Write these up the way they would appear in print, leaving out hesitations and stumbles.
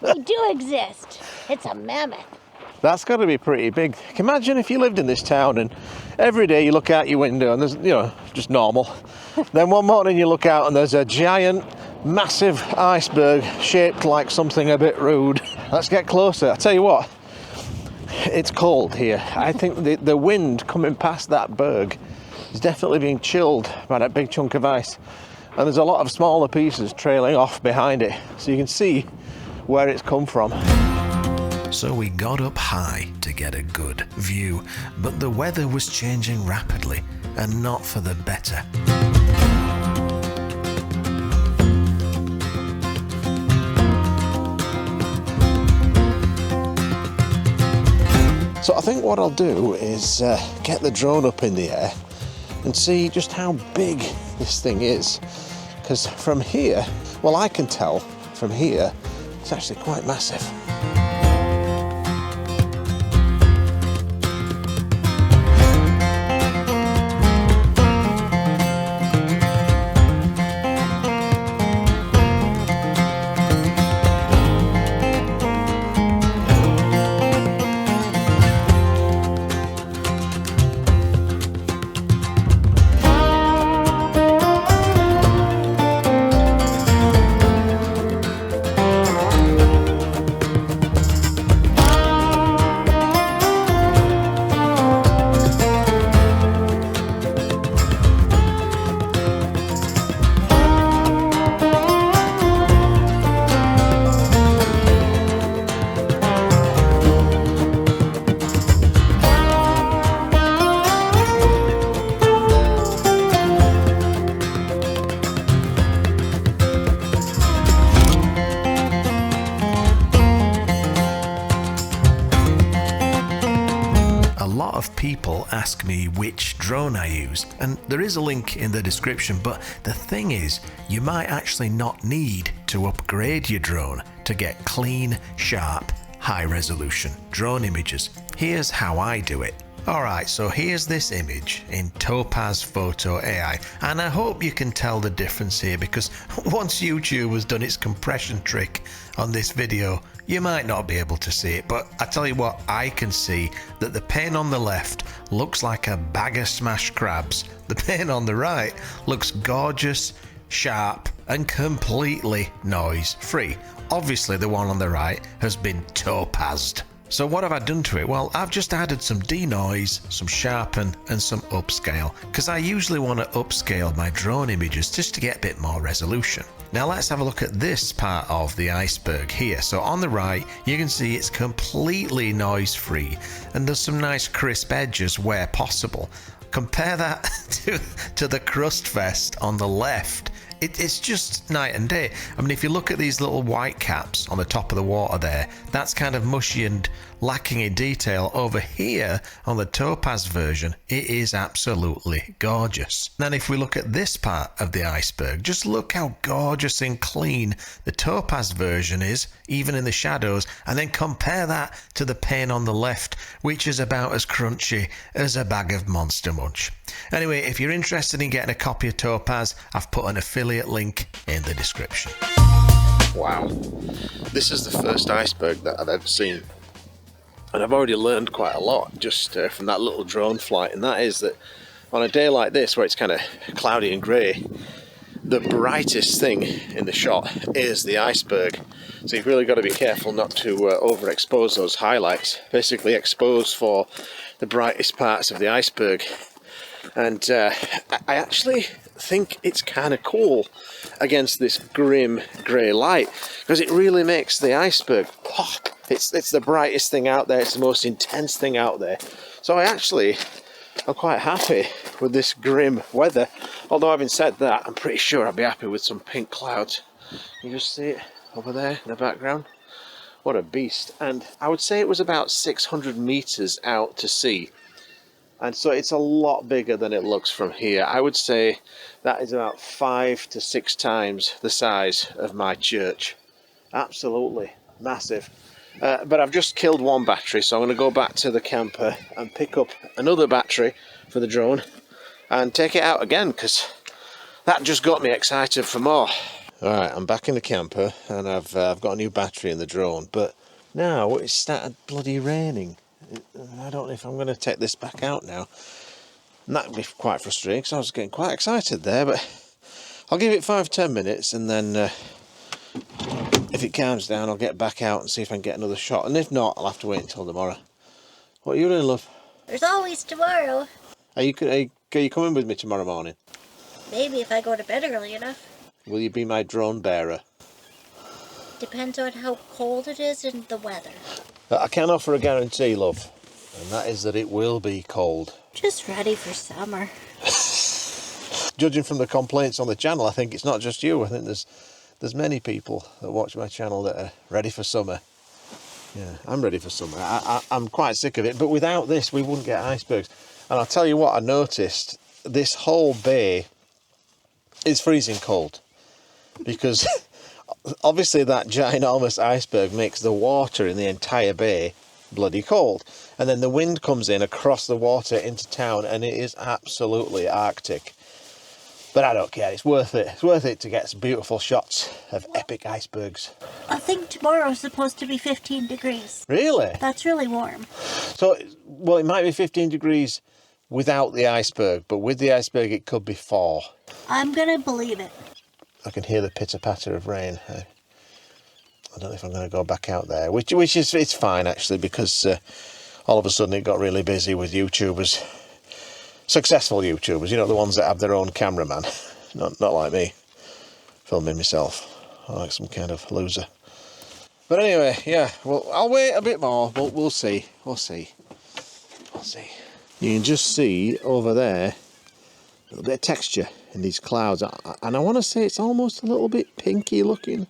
They do exist. It's a mammoth. That's got to be pretty big. Imagine if you lived in this town and every day you look out your window and there's, you know, just normal. Then one morning you look out and there's a giant, massive iceberg shaped like something a bit rude. Let's get closer. I tell you what, it's cold here. I think the wind coming past that berg is definitely being chilled by that big chunk of ice. And there's a lot of smaller pieces trailing off behind it. So you can see where it's come from. So we got up high to get a good view, but the weather was changing rapidly and not for the better. So I think what I'll do is get the drone up in the air and see just how big this thing is. Because from here, well, I can tell from here, it's actually quite massive. People ask me which drone I use, and there is a link in the description, but the thing is, you might actually not need to upgrade your drone to get clean, sharp, high resolution drone images. Here's how I do it. Alright, so here's this image in Topaz Photo AI, and I hope you can tell the difference here, because once YouTube has done its compression trick on this video, you might not be able to see it, but I tell you what, I can see that the pane on the left looks like a bag of smashed crabs. The pane on the right looks gorgeous, sharp, and completely noise free. Obviously the one on the right has been topazed. So what have I done to it? Well, I've just added some denoise, some sharpen, and some upscale, because I usually want to upscale my drone images just to get a bit more resolution. Now let's have a look at this part of the iceberg here. So on the right, you can see it's completely noise free, and there's some nice crisp edges where possible. Compare that to the crust fest on the left. It's just night and day. I mean, if you look at these little white caps on the top of the water there, that's kind of mushy and lacking in detail. Over here on the topaz version, it is absolutely gorgeous. Then if we look at this part of the iceberg, just look how gorgeous and clean the topaz version is, even in the shadows, and then compare that to the pane on the left, which is about as crunchy as a bag of Monster Munch. Anyway, if you're interested in getting a copy of Topaz, I've put an affiliate link in the description. Wow, this is the first iceberg that I've ever seen, and I've already learned quite a lot just from that little drone flight, and that is that on a day like this where it's kind of cloudy and grey, the brightest thing in the shot is the iceberg. So you've really got to be careful not to overexpose those highlights. Basically expose for the brightest parts of the iceberg. And I actually think it's kind of cool against this grim grey light, because it really makes the iceberg pop. It's the brightest thing out there, it's the most intense thing out there. So I'm quite happy with this grim weather. Although having said that, I'm pretty sure I'd be happy with some pink clouds. You just see it over there in the background. What a beast. And I would say it was about 600 meters out to sea. And so it's a lot bigger than it looks from here. I would say that is about 5 to 6 times the size of my church. Absolutely massive. But I've just killed one battery, so I'm going to go back to the camper and pick up another battery for the drone and take it out again, because that just got me excited for more. Alright, I'm back in the camper and I've got a new battery in the drone, but now it's started bloody raining. I don't know if I'm going to take this back out now. And that would be quite frustrating because I was getting quite excited there, but I'll give it 5-10 minutes and then if it calms down I'll get back out and see if I can get another shot, and if not I'll have to wait until tomorrow. What are you doing, love? There's always tomorrow. Are you coming with me tomorrow morning? Maybe if I go to bed early enough. Will you be my drone bearer? Depends on how cold it is and the weather. I can offer a guarantee, love, and that is that it will be cold. Just ready for summer. Judging from the complaints on the channel, I think it's not just you. I think there's many people that watch my channel that are ready for summer. Yeah, I'm ready for summer. I'm quite sick of it, but without this we wouldn't get icebergs. And I'll tell you what I noticed, this whole bay is freezing cold, because obviously that ginormous iceberg makes the water in the entire bay bloody cold, and then the wind comes in across the water into town and it is absolutely arctic. But I don't care, it's worth it. It's worth it to get some beautiful shots of epic icebergs. I think tomorrow's supposed to be 15 degrees. Really? That's really warm. So, well, it might be 15 degrees without the iceberg, but with the iceberg it could be 4. I'm gonna believe it. I can hear the pitter-patter of rain. I don't know if I'm going to go back out there, which is, it's fine actually, because all of a sudden it got really busy with YouTubers. Successful YouTubers, you know, the ones that have their own cameraman. Not like me, filming myself. I'm like some kind of loser. But anyway, yeah, well, I'll wait a bit more, but we'll see. We'll see. We'll see. You can just see over there a little bit of texture in these clouds, and I want to say it's almost a little bit pinky looking.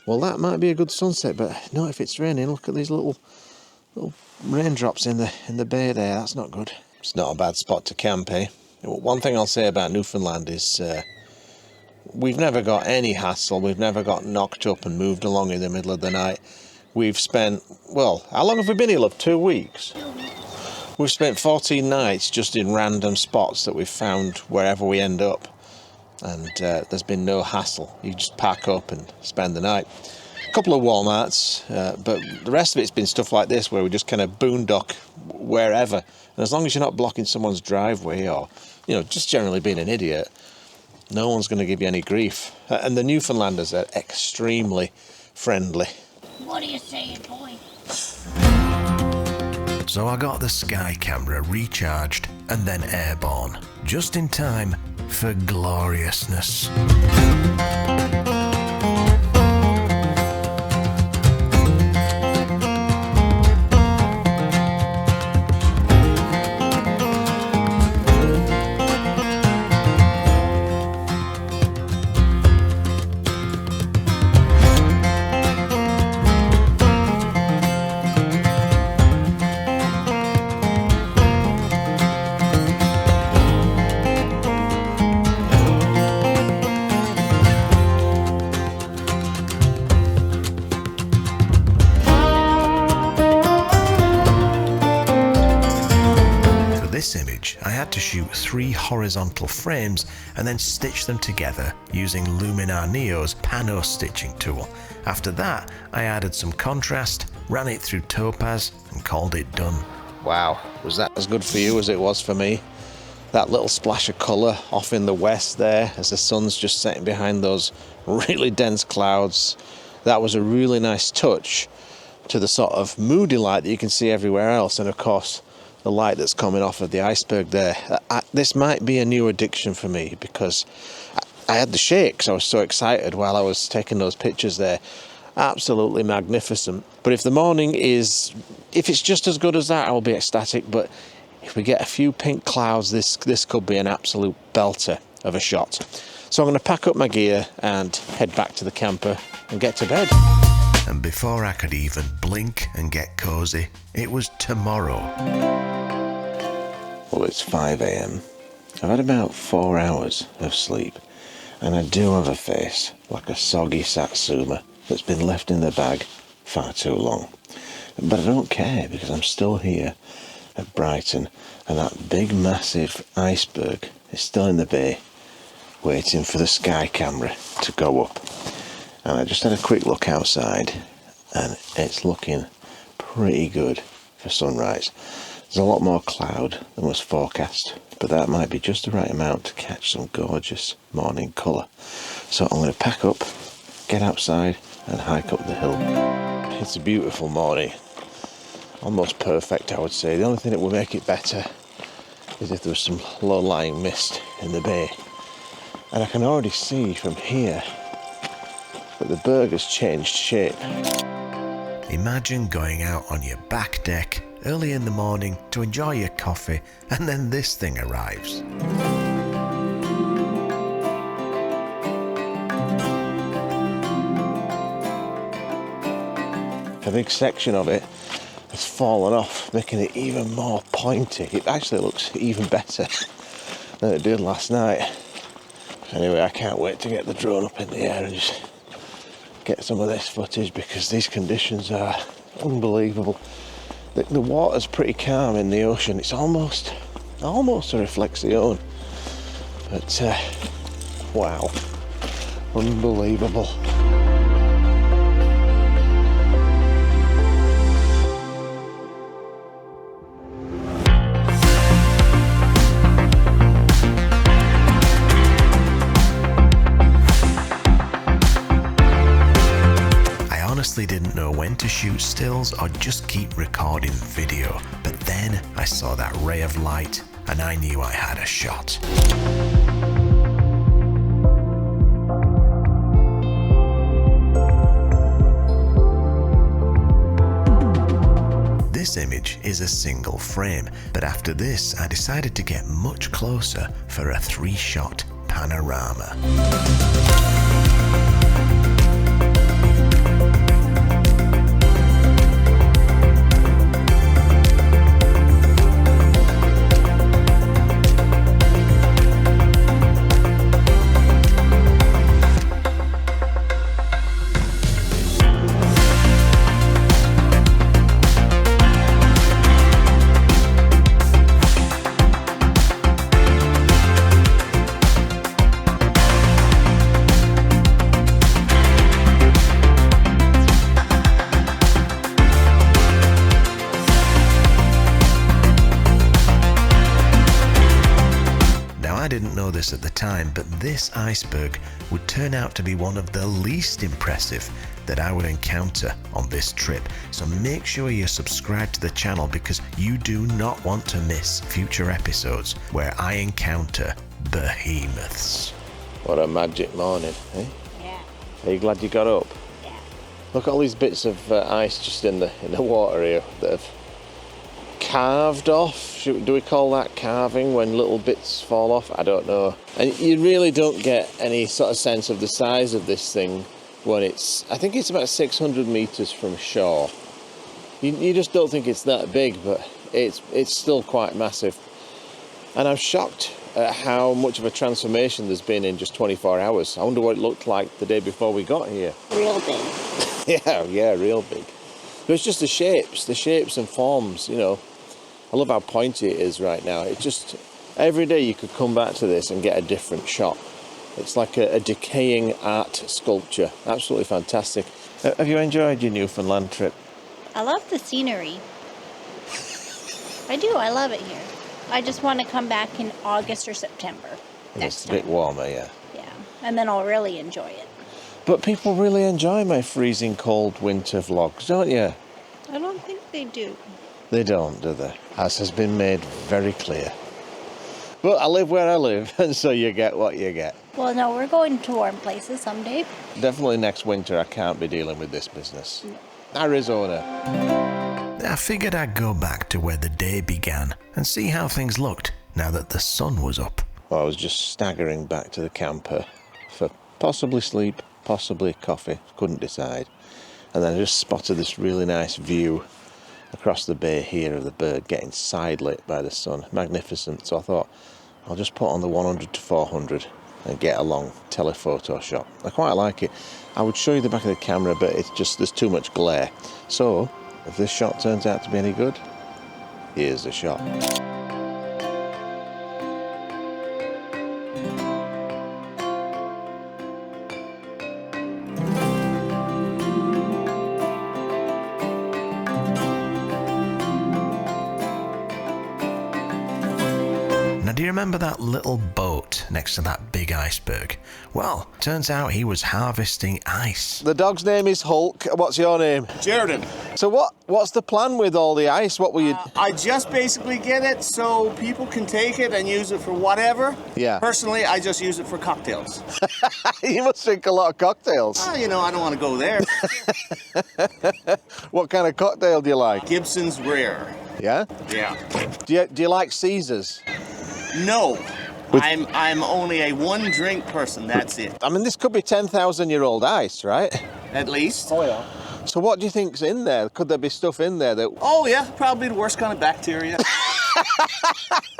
Well, that might be a good sunset, but not if it's raining. Look at these little raindrops in the bay there. That's not good. It's not a bad spot to camp, eh? One thing I'll say about Newfoundland is we've never got any hassle. We've never got knocked up and moved along in the middle of the night. We've spent, well, how long have we been here, love? 2 weeks? 2 weeks. We've spent 14 nights just in random spots that we've found wherever we end up. And there's been no hassle. You just pack up and spend the night. A couple of Walmarts, but the rest of it's been stuff like this where we just kind of boondock wherever. And as long as you're not blocking someone's driveway or, you know, just generally being an idiot, no one's going to give you any grief. And the Newfoundlanders are extremely friendly. What are you saying, boy? So I got the Sky camera recharged and then airborne, just in time for gloriousness. This image, I had to shoot 3 horizontal frames and then stitch them together using Luminar Neo's pano stitching tool. After that, I added some contrast, ran it through Topaz and called it done. Wow, was that as good for you as it was for me? That little splash of colour off in the west there as the sun's just setting behind those really dense clouds. That was a really nice touch to the sort of moody light that you can see everywhere else, and of course the light that's coming off of the iceberg there. This might be a new addiction for me because I had the shakes. I was so excited while I was taking those pictures there. Absolutely magnificent. But if the morning is, if it's just as good as that, I will be ecstatic. But if we get a few pink clouds, this could be an absolute belter of a shot. So I'm going to pack up my gear and head back to the camper and get to bed. And before I could even blink and get cozy, it was tomorrow. Well, it's 5 AM. I've had about 4 hours of sleep, and I do have a face like a soggy satsuma that's been left in the bag far too long. But I don't care because I'm still here at Brighton, and that big massive iceberg is still in the bay, waiting for the sky camera to go up. And I just had a quick look outside and it's looking pretty good for sunrise. There's a lot more cloud than was forecast, but that might be just the right amount to catch some gorgeous morning colour. So I'm going to pack up, get outside and hike up the hill. It's a beautiful morning, almost perfect I would say. The only thing that would make it better is if there was some low-lying mist in the bay. And I can already see from here that the berg has changed shape. Imagine going out on your back deck early in the morning to enjoy your coffee, and then this thing arrives. A big section of it has fallen off, making it even more pointy. It actually looks even better than it did last night. Anyway, I can't wait to get the drone up in the air and just get some of this footage because these conditions are unbelievable. The water's pretty calm in the ocean. It's almost a reflexion. But wow, unbelievable. Didn't know when to shoot stills or just keep recording video, but then I saw that ray of light and I knew I had a shot. This image is a single frame, but after this I decided to get much closer for a 3-shot panorama. This at the time, but this iceberg would turn out to be one of the least impressive that I would encounter on this trip. So make sure you're subscribed to the channel because you do not want to miss future episodes where I encounter behemoths. What a magic morning, eh? Yeah. Are you glad you got up? Yeah. Look at all these bits of ice just in the water here that have carved off. Do we call that carving when little bits fall off? I don't know. And you really don't get any sort of sense of the size of this thing when it's, I think it's about 600 meters from shore. You just don't think it's that big, but it's still quite massive. And I'm shocked at how much of a transformation there's been in just 24 hours. I wonder what it looked like the day before we got here. Real big. yeah, real big. But it's just the shapes and forms, you know. I love how pointy it is right now. It just, every day you could come back to this and get a different shot. It's like a decaying art sculpture. Absolutely fantastic. Have you enjoyed your Newfoundland trip? I love the scenery. I do, I love it here. I just want to come back in August or September. It's a bit warmer, yeah. Yeah, and then I'll really enjoy it. But people really enjoy my freezing cold winter vlogs, don't you? I don't think they do. They don't, do they? As has been made very clear. But I live where I live, and so you get what you get. Well, no, we're going to warm places someday. Definitely next winter I can't be dealing with this business. No. Arizona. I figured I'd go back to where the day began and see how things looked now that the sun was up. Well, I was just staggering back to the camper for possibly sleep, possibly coffee, couldn't decide. And then I just spotted this really nice view across the bay here of the berg getting side lit by the sun. Magnificent. So I thought I'll just put on the 100 to 400 and get a long telephoto shot. I quite like it. I would show you the back of the camera, but it's just, there's too much glare. So if this shot turns out to be any good, here's the shot. do you remember that little boat next to that big iceberg? Well, turns out he was harvesting ice. The dog's name is Hulk. What's your name? Jordan. So what's the plan with all the ice? What were you... I just basically get it so people can take it and use it for whatever. Yeah. Personally, I just use it for cocktails. You must drink a lot of cocktails. Oh, you know, I don't want to go there. What kind of cocktail do you like? Gibson's Rare. Yeah? Yeah. Do you like Caesars? No. I'm only a one drink person, that's it. I mean, this could be 10,000-year-old ice, right? At least. Oh, yeah. So what do you think's in there? Could there be stuff in there that... Oh, yeah, probably the worst kind of bacteria.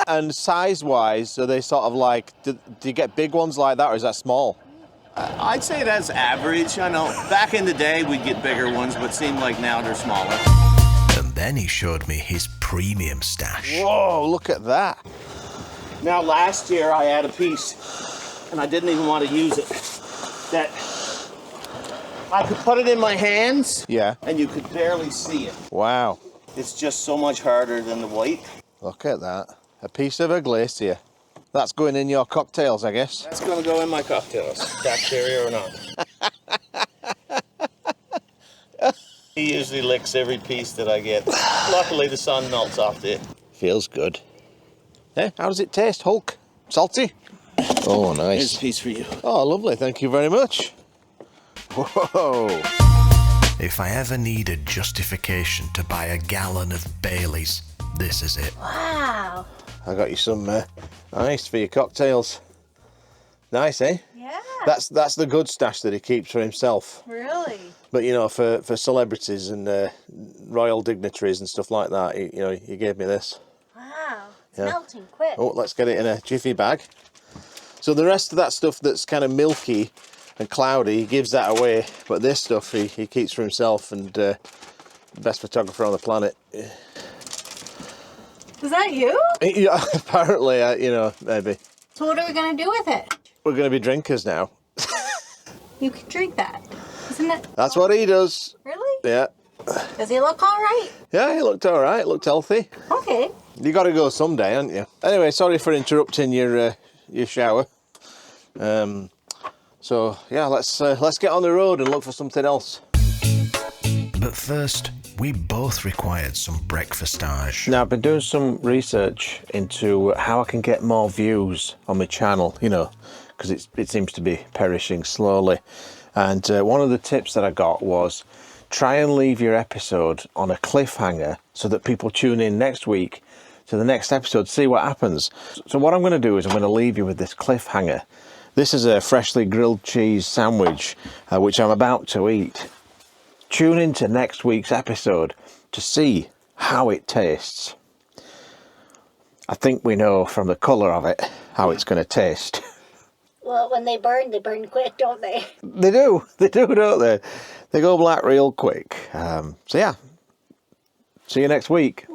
And size-wise, are they sort of like... Do you get big ones like that, or is that small? I'd say that's average. I know back in the day we'd get bigger ones, but it seemed like now they're smaller. And then he showed me his premium stash. Whoa, look at that. Now, last year I had a piece, and I didn't even want to use it, that I could put it in my hands, Yeah. and you could barely see it. Wow. It's just so much harder than the white. Look at that. A piece of a glacier. That's going in your cocktails, I guess. That's going to go in my cocktails, bacteria or not. He usually licks every piece that I get. Luckily, the sun melts off it. Feels good. Hey, how does it taste, Hulk? Salty? Oh, Here's nice. a piece for you. Oh, lovely. Thank you very much. Whoa. If I ever needed justification to buy a gallon of Baileys, this is it. Wow. I got you some ice for your cocktails. Nice, eh? Yeah. That's the good stash that he keeps for himself. Really? But, you know, for celebrities and royal dignitaries and stuff like that, he gave me this. Wow. It's Yeah. melting quick. Oh, let's get it in a jiffy bag. So the rest of that stuff that's kind of milky and cloudy, he gives that away. But this stuff he keeps for himself, and best photographer on the planet. Is that you? Yeah, apparently, maybe. So what are we going to do with it? We're going to be drinkers now. You can drink that. Isn't it? That's what he does. Really? Yeah. Does he look all right? Yeah, he looked all right. Looked healthy. Okay. You got to go someday, haven't you? Anyway, sorry for interrupting your shower. So yeah, let's get on the road and look for something else. But first, we both required some breakfastage. Now, I've been doing some research into how I can get more views on my channel, because it seems to be perishing slowly. And one of the tips that I got was try and leave your episode on a cliffhanger so that people tune in next week to the next episode, see what happens. So what I'm going to do is I'm going to leave you with this cliffhanger. This is a freshly grilled cheese sandwich, which I'm about to eat. Tune in to next week's episode to see how it tastes. I think we know from the colour of it how it's going to taste. Well, when they burn quick, don't they? They do, don't they? They go black real quick. So yeah, see you next week.